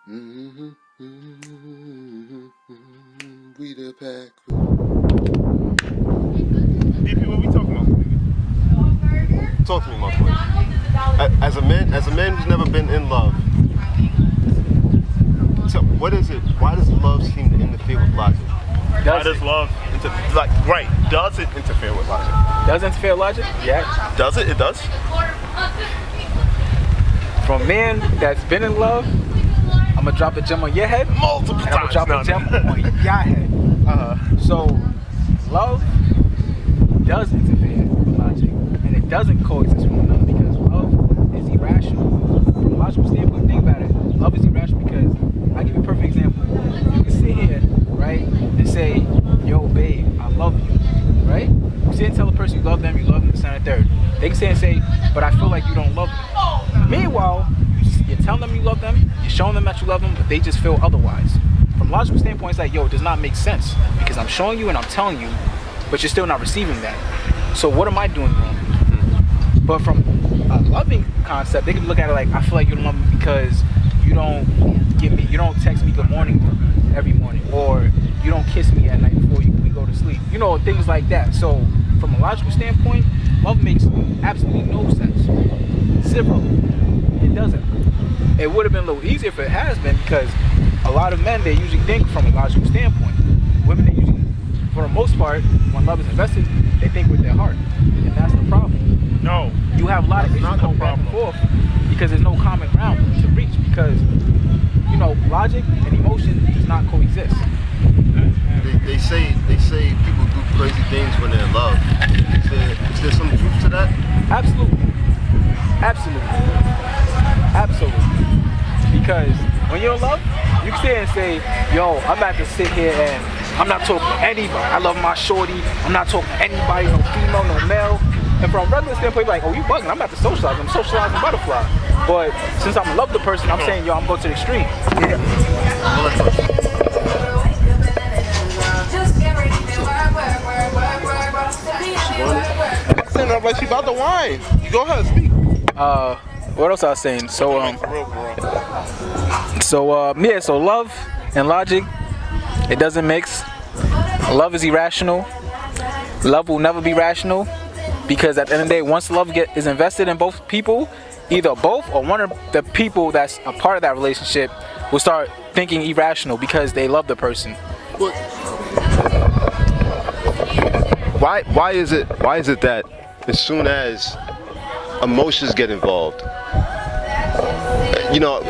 Mm-hmm, mm-hmm, we the pack. DP, what we talking about? Talk to me, my boy. As a man who's never been in love, so what is it? Why does love seem to interfere with logic? Why does love does it interfere with logic? Does it interfere with logic? Yeah. Does it? It does? From a man that's been in love, I'm gonna drop a gem on your head. Multiple and I'm times. gonna drop a gem on your head. So, love does interfere with logic, and it doesn't coexist with one another because love is irrational. From a logical standpoint, think about it. Love is irrational because I'll give you a perfect example. You can sit here, right, and say, "Yo, babe, I love you," right? You sit and tell a person you love them, this, and the third. They can sit and say, "But I feel like you don't love me." Meanwhile, you're telling them you love them, you're showing them that you love them, but they just feel otherwise. From a logical standpoint, it's like, yo, it does not make sense because I'm showing you and I'm telling you, but you're still not receiving that. So what am I doing wrong? But from a loving concept, they can look at it like, I feel like you don't love me because you don't text me good morning every morning, or you don't kiss me at night before we go to sleep. You know, things like that. So from a logical standpoint, love makes absolutely no sense. Zero. It doesn't. It would have been a little easier if it has been because a lot of men, they usually think from a logical standpoint. Women, they usually, for the most part, when love is invested, they think with their heart. And that's the problem. No. You have a lot of issues going back and forth because there's no common ground to reach because, you know, logic and emotion does not coexist. They say people do crazy things when they're in love. Is there some truth to that? Absolutely. Because when you're in love, you can sit and say, yo, I'm about to sit here and I'm not talking to anybody. I love my shorty. I'm not talking to anybody, no female, no male. And from a regular standpoint, like, oh, you bugging. I'm about to socialize. I'm socializing butterfly. But since I'm in love with the person, I'm saying, yo, I'm going to the extreme. Yeah. But she about to whine. You go ahead, speak. What else I was saying? So love and logic, it doesn't mix. Love is irrational. Love will never be rational because at the end of the day, once love is invested in both people, either both or one of the people that's a part of that relationship will start thinking irrational because they love the person. Why is it that as soon as emotions get involved, you know,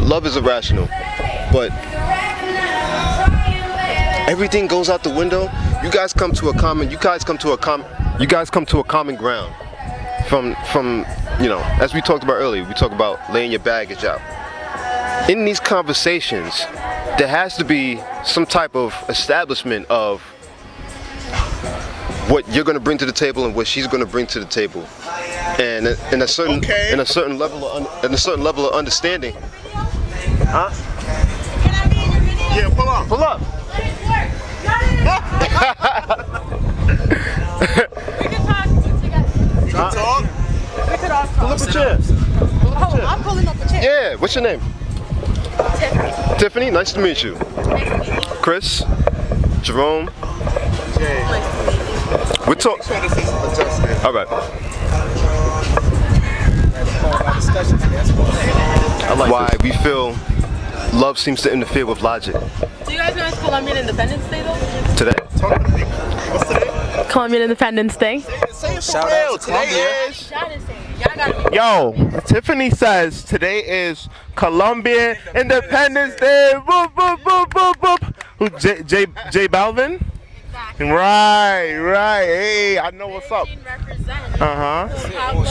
love is irrational, but everything goes out the window. You guys come to a common ground from you know, as we talked about earlier. We talk about laying your baggage out. In these conversations, there has to be some type of establishment of what you're going to bring to the table and what she's going to bring to the table, and in a certain level of understanding. Huh? Yeah, pull up. We can talk together. We can talk. We could all talk. Pull up a chair. Oh, I'm pulling up a chair. Yeah. What's your name? Tiffany. Tiffany. Nice to meet you. Chris. Jerome. Jay. We're talking. All right. I like why we feel love seems to interfere with logic. Do you guys know it's Colombian Independence Day though? Today. What's today? Colombian Independence Day. Shout out to Colombia. Yo, Tiffany says today is Colombian Independence Day. Boop, boop, boop, boop, boop. Who, J Balvin? Exactly. Right. Hey, I know what's up.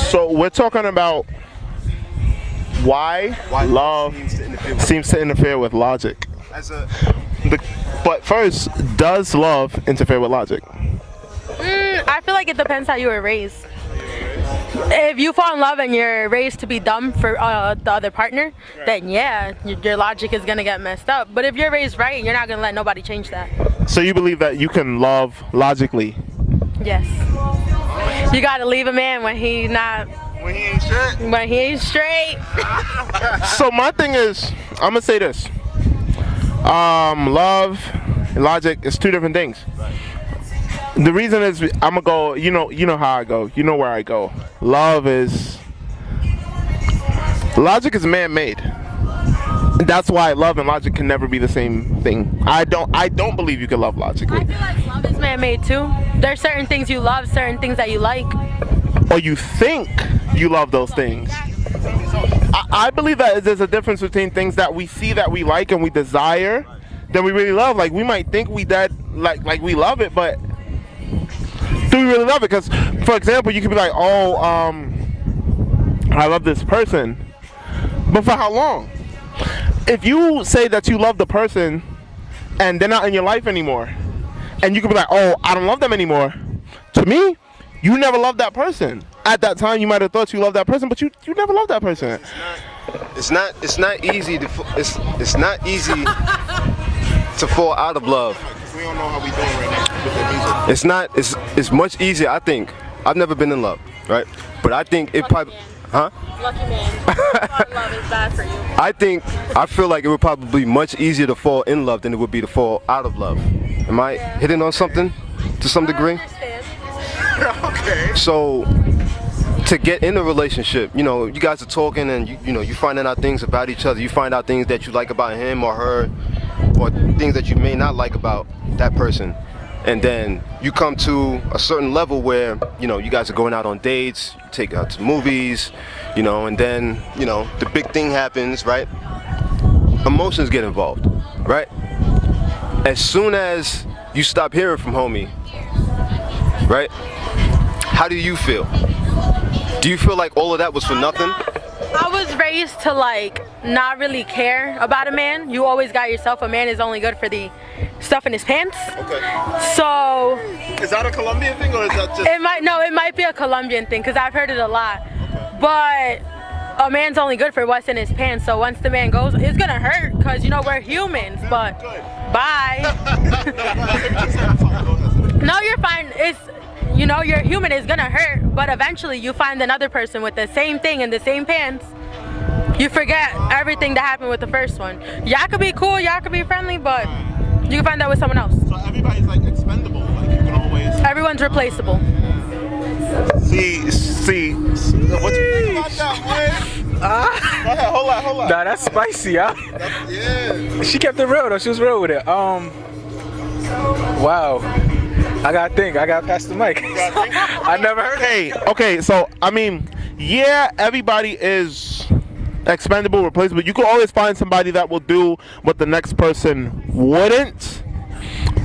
So we're talking about why love seems to interfere with logic. But first, does love interfere with logic? I feel like it depends how you were raised. If you fall in love and you're raised to be dumb for the other partner, then yeah, your logic is gonna get messed up. But if you're raised right, you're not gonna let nobody change that. So you believe that you can love logically? Yes. You gotta leave a man when he's not. When he ain't straight? When he ain't straight. So my thing is, I'm gonna say this. Love and logic is two different things. The reason is I'm gonna go. You know how I go. You know where I go. Logic is man-made. That's why love and logic can never be the same thing. I don't believe you can love logically. I feel like love is man-made too. There's certain things you love, certain things that you like. Or you think you love those things. I believe that there's a difference between things that we see that we like and we desire that we really love. Like we might think we we love it, but do we really love it? Because, for example, you could be like, oh, I love this person, but for how long? If you say that you love the person and they're not in your life anymore, and you could be like, oh, I don't love them anymore. To me, you never loved that person. At that time, you might have thought you loved that person, but you never loved that person. It's not easy to fall out of love. We don't know how we doing right now with the music. It's much easier, I think. I've never been in love, right? But I think it probably, huh? Lucky man. Love is bad for you. I feel like it would probably be much easier to fall in love than it would be to fall out of love. Am I hitting on something to some degree? Okay. So to get in a relationship, you guys are talking and you finding out things about each other. You find out things that you like about him or her, or things that you may not like about that person. And then you come to a certain level where, you guys are going out on dates, you take out to movies, and then, the big thing happens, right? Emotions get involved, right? As soon as you stop hearing from homie, right? How do you feel? Do you feel like all of that was for nothing? I was raised to not really care about a man. You always got yourself. A man is only good for the stuff in his pants. Okay. So Is that a Colombian thing or is that just? it might be a Colombian thing because I've heard it a lot. But a man's only good for what's in his pants. So once the man goes, it's gonna hurt because we're humans. But bye. No, you're fine. You're human, is gonna hurt, but eventually you find another person with the same thing in the same pants. You forget everything that happened with the first one. Y'all could be cool, y'all could be friendly, but you can find that with someone else. So everybody's expendable. You can always. Everyone's replaceable. See. What you think about that, man? Go ahead, hold on. Nah, that's spicy, huh? Yeah. She kept it real though. She was real with it. Wow. I gotta think. I gotta pass the mic. I never heard it. Okay. So everybody is expendable, replaceable. You can always find somebody that will do what the next person wouldn't.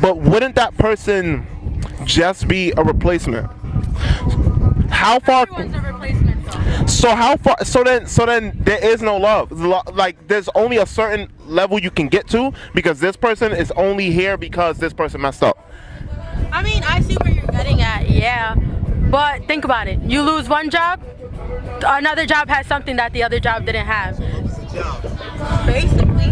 But wouldn't that person just be a replacement? How far? Everyone's a replacement though. So how far? So then there is no love. There's only a certain level you can get to because this person is only here because this person messed up. I see where you're getting at, yeah. But think about it. You lose one job, another job has something that the other job didn't have. Basically.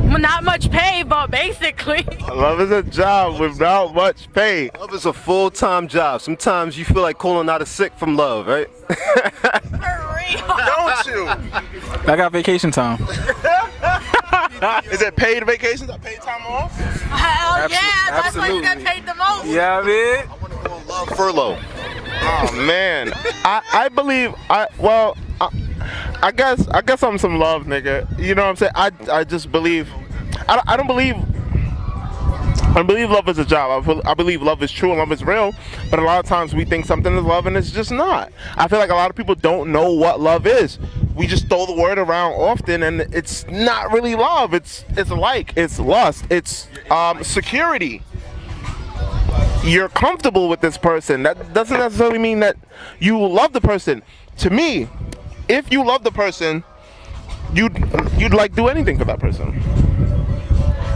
Well, not much pay, but basically. Love is a job without much pay. Love is a full-time job. Sometimes you feel like calling out a sick from love, right? For real. Don't you? I got vacation time. Is it paid vacations? Paid time off? Hell yeah, that's why you get paid the most. Yeah, I mean. I want to go on love furlough. Oh man, I believe I guess I'm some love nigga. You know what I'm saying? I just believe I don't believe love is a job. I believe love is true and love is real, but a lot of times we think something is love and it's just not. I feel like a lot of people don't know what love is. We just throw the word around often and it's not really love. It's lust, it's security. You're comfortable with this person. That doesn't necessarily mean that you love the person. To me, if you love the person, you'd do anything for that person.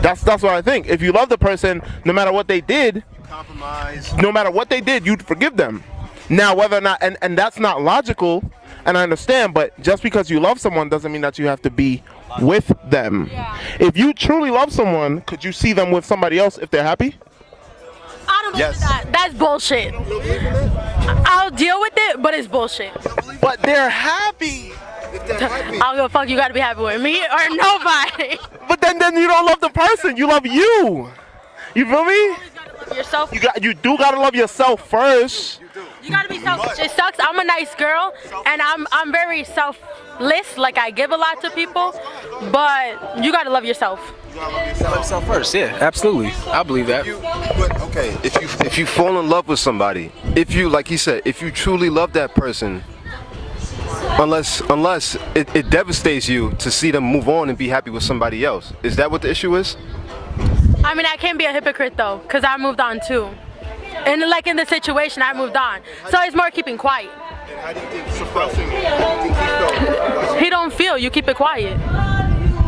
That's what I think. If you love the person, no matter what they did, Compromise. no matter what they did, you'd forgive them. Now, whether or not, and that's not logical, and I understand, but just because you love someone doesn't mean that you have to be with them. Yeah. If you truly love someone, could you see them with somebody else if they're happy? I don't believe that. That's bullshit. I'll deal with it, but it's bullshit. But they're happy. I'll go fuck. You gotta be happy with me or nobody. But then you don't love the person. You love you. You feel me? You gotta love yourself. You do gotta love yourself first. You gotta be selfish. It sucks. I'm a nice girl, and I'm very selfless. Like I give a lot to people, but you gotta love yourself. Love yourself first. Yeah, absolutely. I believe that. But okay, if you fall in love with somebody, if you, like he said, if you truly love that person, unless it devastates you to see them move on and be happy with somebody else, is that what the issue is? I mean, I can't be a hypocrite though, cause I moved on too. And like in the situation, I moved on. So it's more keeping quiet. And how do you think suppressing it? How do you think he felt? He don't feel. You keep it quiet.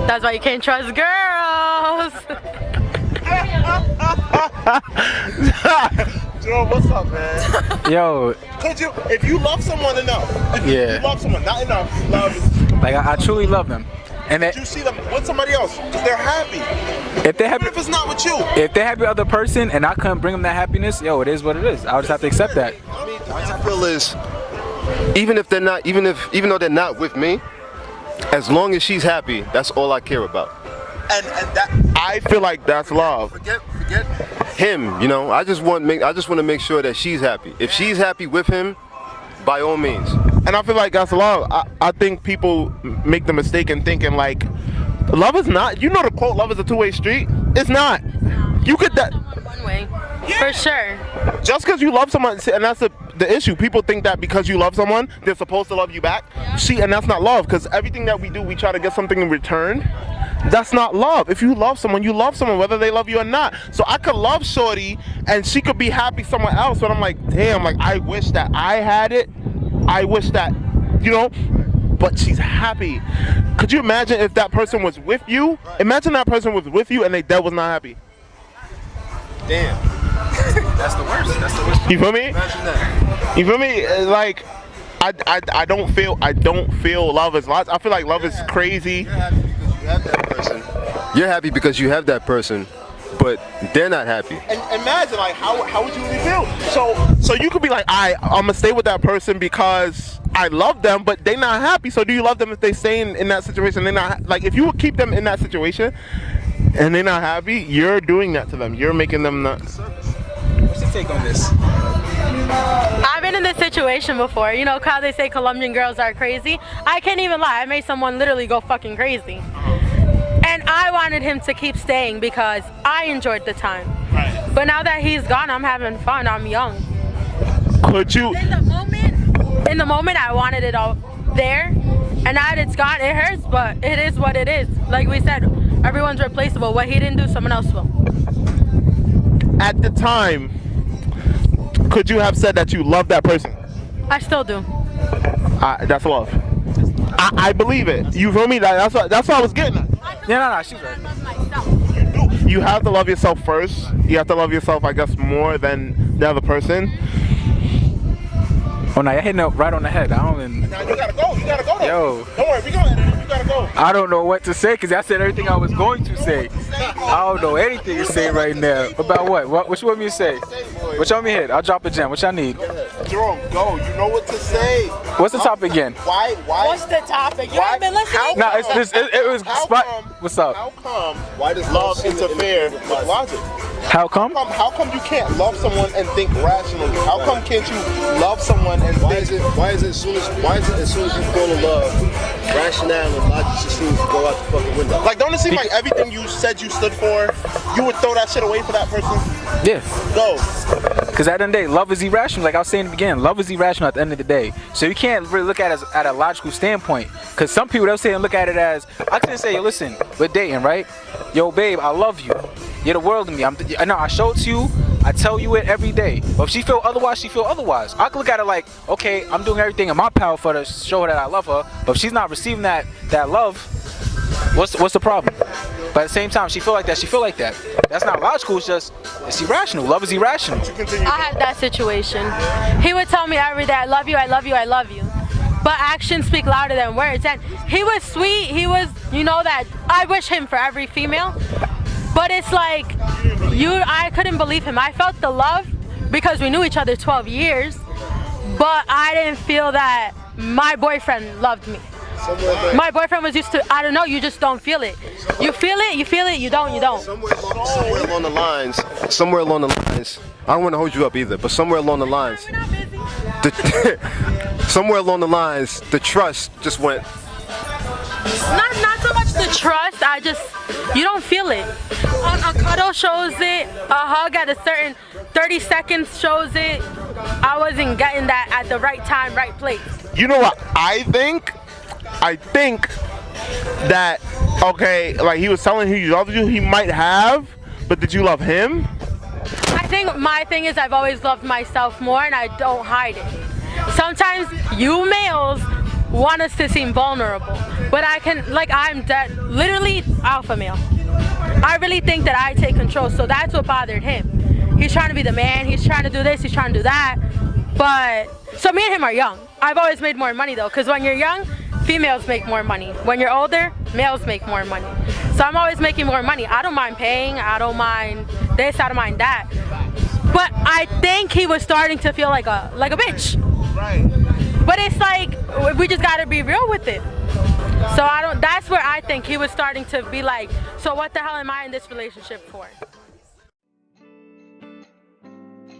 That's why you can't trust girls. Joe, what's up, man? Yo, Could you, if you love someone enough, Yeah. you love someone not enough, love, like I truly love them, and you see them with somebody else, because they're happy. if they're happy, Even if it's not with you. if they're happy with other person, and I couldn't bring them that happiness, yo, it is what it is. I would just have to accept that. I mean, the way I feel is, even though they're not with me, as long as she's happy, that's all I care about. And that, I feel like that's love. Forget him. You know, I just want to make sure that she's happy. If she's happy with him, by all means. And I feel like that's love. I think people make the mistake in thinking like, love is not, you know the quote, love is a two-way street? It's not. You could that. One way, for sure. Just because you love someone, and that's the issue. People think that because you love someone, they're supposed to love you back. See, and that's not love, because everything that we do, we try to get something in return. That's not love. If you love someone, whether they love you or not. So I could love Shorty, and she could be happy somewhere else, but I'm like, damn, like I wish that I had it. I wish that, you know, but she's happy. Could you imagine if that person was with you? Imagine that person was with you and they was not happy. Damn. That's the worst. You feel me? Imagine that. You feel me? Like, I don't feel love is lots. I feel like love is crazy. You're happy because you have that person, but they're not happy. And imagine, like, how would you really feel? So you could be like, I'm gonna stay with that person because I love them, but they're not happy. So do you love them if they stay in that situation? They're not, like, if you would keep them in that situation and they're not happy, you're doing that to them. You're making them not. What's your take on this? I've been in this situation before. You know how they say Colombian girls are crazy? I can't even lie. I made someone literally go fucking crazy. And I wanted him to keep staying because I enjoyed the time. Right. But now that he's gone, I'm having fun. I'm young. Could you? In the moment, I wanted it all there. And now that it's gone, it hurts, but it is what it is. Like we said, everyone's replaceable. What he didn't do, someone else will. At the time, could you have said that you love that person? I still do. That's love. I believe it. You feel me? That's what I was getting at. Yeah, no, she's right. I love myself. You have to love yourself first. You have to love yourself, I guess, more than the other person. Oh no, you're hitting it right on the head. I don't even. Now you gotta go. You gotta go. Though. Yo. Don't worry, we gonna edit it. You gotta go. I don't know what to say because I said everything I was going to say. I don't know anything to say right now. About what? What you want me to say? What you want me to hit? I'll drop a gem. What y'all need? Jerome, go. You know what to say. What's the topic again? Why? What's the topic? You haven't been listening? No, it was spot. What's up? How come? Why does love interfere with logic? How come? How come you can't love someone and think rationally? How come can't you love someone and Why is it as soon as you fall in love, rationale and logic just seems to go out the fucking window? like, don't it seem like everything you said you stood for, you would throw that shit away for that person? Yeah. Go. Because at the end of the day, love is irrational. Like I was saying in the beginning, love is irrational at the end of the day. So you can't really look at it at a logical standpoint. Because some people, they'll say and look at it as, I can say, yo, listen, we're dating, right? Yo, babe, I love you. You're the world to me. I know I show it to you. I tell you it every day. But if she feel otherwise, she feel otherwise. I can look at it like, okay, I'm doing everything in my power for her to show her that I love her. But if she's not receiving that love, what's the problem? But at the same time, she feel like that. She feel like that. That's not logical. It's irrational. Love is irrational. I had that situation. He would tell me every day, I love you, I love you, I love you. But actions speak louder than words. And he was sweet. He was, you know, that I wish him for every female. But it's like, I couldn't believe him. I felt the love because we knew each other 12 years. But I didn't feel that my boyfriend loved me. My boyfriend was used to, I don't know, you just don't feel it. You feel it, you don't, you don't. Somewhere along the lines, I don't want to hold you up either, but somewhere along the lines, somewhere along the lines, the trust just went. Not so much the trust, you don't feel it. A cuddle shows it, a hug at a certain 30 seconds shows it. I wasn't getting that at the right time, right place. You know what I think? I think that, okay, like he was telling you he loves you, he might have, but did you love him? I think my thing is I've always loved myself more and I don't hide it. Sometimes you males want us to seem vulnerable, but I'm dead, literally alpha male. I really think that I take control, so that's what bothered him. He's trying to be the man, he's trying to do this, he's trying to do that, but, so me and him are young. I've always made more money though, because when you're young, females make more money. When you're older, males make more money. So I'm always making more money. I don't mind paying, I don't mind this, I don't mind that. But I think he was starting to feel like a bitch. Right. But it's like, we just gotta be real with it. So that's where I think he was starting to be like, so what the hell am I in this relationship for?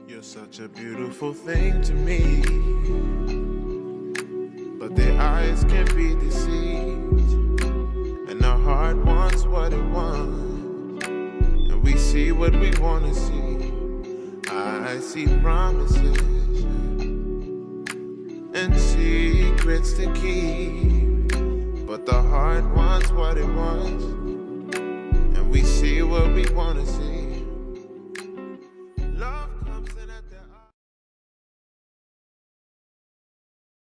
You're such a beautiful thing to me, but their eyes can be deceived, and our heart wants what it wants, and we see what we want to see. I see promises and secrets to keep, but the heart wants what it wants, and we see what we want to see.